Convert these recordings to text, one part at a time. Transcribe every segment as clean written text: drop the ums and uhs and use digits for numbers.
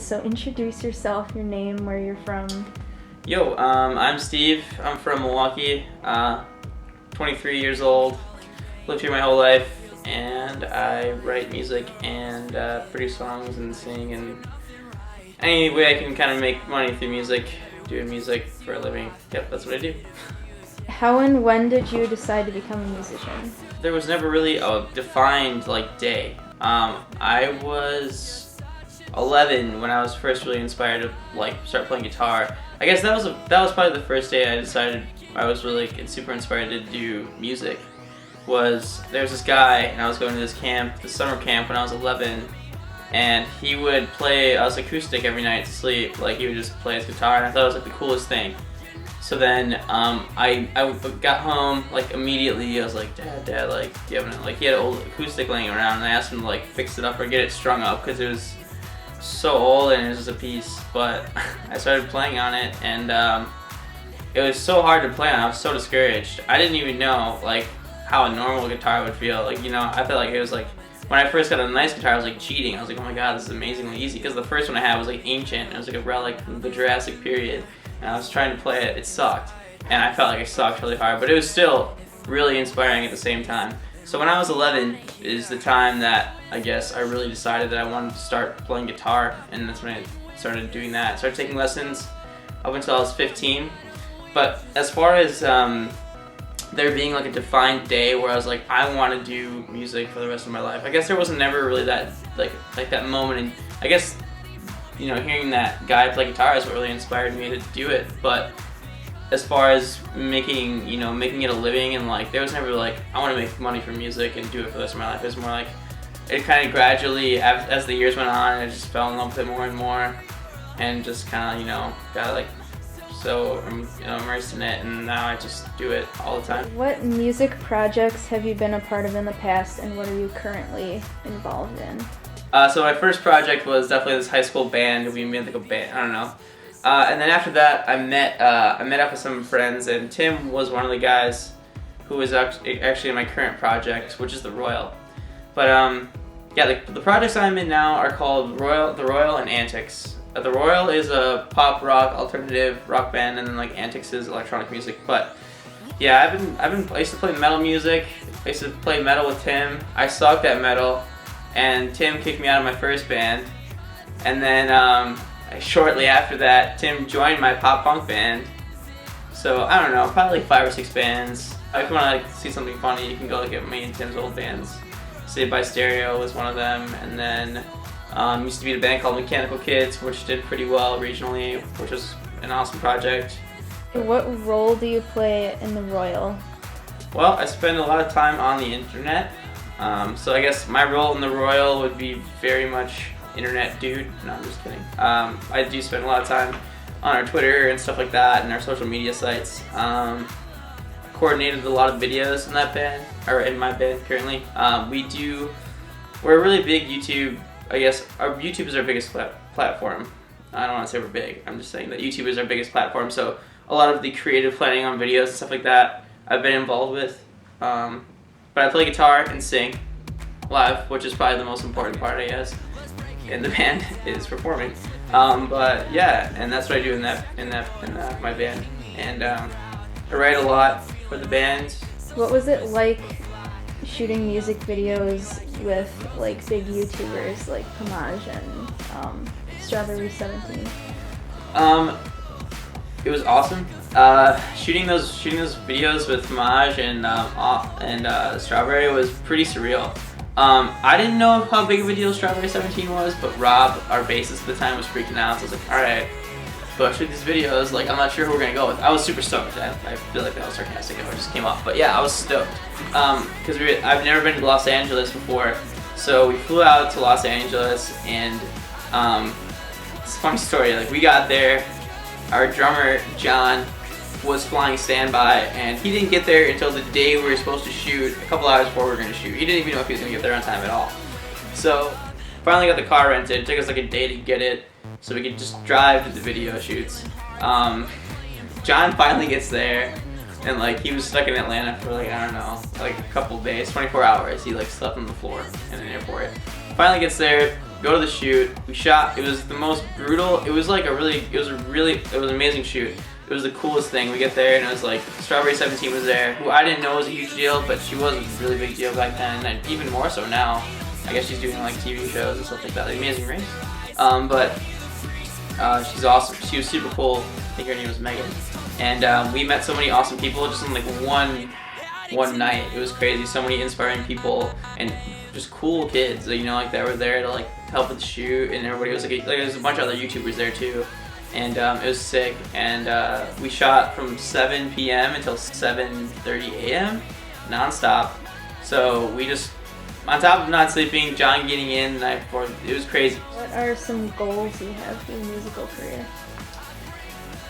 so introduce yourself, your name, where you're from. Yo, I'm Steve. I'm from Milwaukee, 23 years old, lived here my whole life, and I write music and produce songs and sing, and any way I can kind of make money through music, doing music for a living. Yep, that's what I do. How and when did you decide to become a musician? There was never really a defined day. I was 11 when I was first really inspired to start playing guitar. I guess that was probably the first day I decided I was really super inspired to do music. There was this guy, and I was going to this summer camp when I was 11, and he would play us acoustic every night to sleep. He would just play his guitar, and I thought it was the coolest thing. So then I got home immediately. I was like, Dad, do you have he had an old acoustic laying around, and I asked him to fix it up or get it strung up because it was so old and it was just a piece. But I started playing on it, and it was so hard to play on. I was so discouraged. I didn't even know how a normal guitar would feel. I felt like it was when I first got a nice guitar, I was cheating. I was like, oh my god, this is amazingly easy, because the first one I had was ancient. It was a relic from the Jurassic period. And I was trying to play it, it sucked. And I felt like I sucked really hard, but it was still really inspiring at the same time. So when I was 11 is the time that I guess I really decided that I wanted to start playing guitar, and that's when I started doing that. I started taking lessons up until I was 15. But as far as there being a defined day where I was I want to do music for the rest of my life, I guess there wasn't never really that that moment. And I guess hearing that guy play guitar is what really inspired me to do it. But as far as making it a living, and there was never I want to make money from music and do it for the rest of my life. It was more it kind of gradually, as the years went on, I just fell in love with it more and more, and just kind of got so immersed in it, and now I just do it all the time. What music projects have you been a part of in the past, and what are you currently involved in? So my first project was definitely this high school band. We made a band, I don't know. And then after that, I met up with some friends, and Tim was one of the guys who was actually in my current project, which is the Royal. But yeah, the projects I'm in now are called the Royal and Antics. The Royal is a pop rock alternative rock band, and then Antics is electronic music. But yeah, I used to play metal music. I used to play metal with Tim. I sucked at metal, and Tim kicked me out of my first band. And then shortly after that, Tim joined my pop punk band. So I don't know, probably 5 or 6 bands. If you want to see something funny, you can go look at me and Tim's old bands. Saved by Stereo was one of them, and then used to be in a band called Mechanical Kids, which did pretty well regionally, which was an awesome project. What role do you play in the Royal? Well, I spend a lot of time on the internet. So I guess my role in the Royal would be very much internet dude. No, I'm just kidding. I do spend a lot of time on our Twitter and stuff like that, and our social media sites. Coordinated a lot of videos in that band, or in my band currently. We're a really big YouTube. I guess our YouTube is our biggest platform. I don't want to say we're big. I'm just saying that YouTube is our biggest platform. So a lot of the creative planning on videos and stuff like that I've been involved with. But I play guitar and sing live, which is probably the most important part, I guess, in the band is performing. But yeah, and that's what I do in my band. And I write a lot for the band. What was it like shooting music videos with big YouTubers like Homage and Strawberry 17? It was awesome. Shooting those videos with Homage and Strawberry was pretty surreal. I didn't know how big of a deal Strawberry 17 was, but Rob, our bassist at the time, was freaking out. So I was like, alright, but shoot these videos, I'm not sure who we're gonna go with. I was super stoked. I feel like that was sarcastic if I just came off, but yeah, I was stoked. Because I've never been to Los Angeles before, so we flew out to Los Angeles, and it's a funny story. We got there, our drummer John was flying standby, and he didn't get there until the day we were supposed to shoot, a couple hours before we were going to shoot. He didn't even know if he was going to get there on time at all. So finally got the car rented. It took us a day to get it so we could just drive to the video shoots. John finally gets there, and he was stuck in Atlanta for I don't know, a couple days, 24 hours. He slept on the floor in an airport. Finally gets there, go to the shoot. We shot. It was the most brutal. It was like it was an amazing shoot. It was the coolest thing. We get there and it was like Strawberry 17 was there, who I didn't know was a huge deal, but she was a really big deal back then, and even more so now. I guess she's doing like TV shows and stuff like that, like Amazing Race. But she's awesome. She was super cool. I think her name was Megan. And we met so many awesome people just in like one night. It was crazy. So many inspiring people and just cool kids, you know, like that were there to like help with the shoot, and everybody was like there's a bunch of other YouTubers there too. And it was sick, and we shot from 7 p.m. until 7:30 a.m. non-stop. So we just, on top of not sleeping, John getting in the night before, it was crazy. What are some goals you have for your musical career?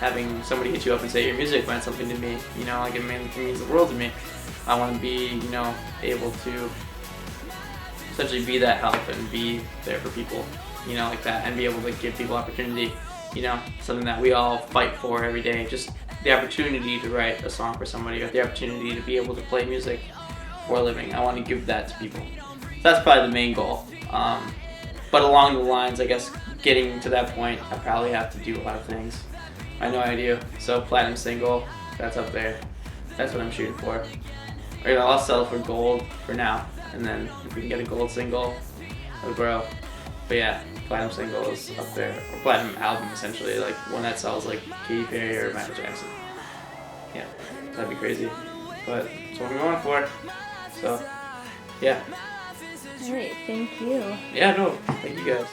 Having somebody hit you up and say your music meant something to me, you know, like it means the world to me. I want to be, you know, able to essentially be that help and be there for people, you know, like that, and be able to give people opportunity. You know, something that we all fight for every day, just the opportunity to write a song for somebody, or the opportunity to be able to play music for a living. I want to give that to people. So that's probably the main goal. But along the lines, I guess, getting to that point, I probably have to do a lot of things. I have no idea. So platinum single, that's up there. That's what I'm shooting for. Or, you know, I'll settle for gold for now, and then if we can get a gold single, it'll grow. But yeah, platinum single is up there, or platinum album essentially, like one that sells like Katy Perry or Michael Jackson. Yeah, that'd be crazy. But that's what we're going for. So, yeah. Alright, thank you. Yeah, no, thank you guys.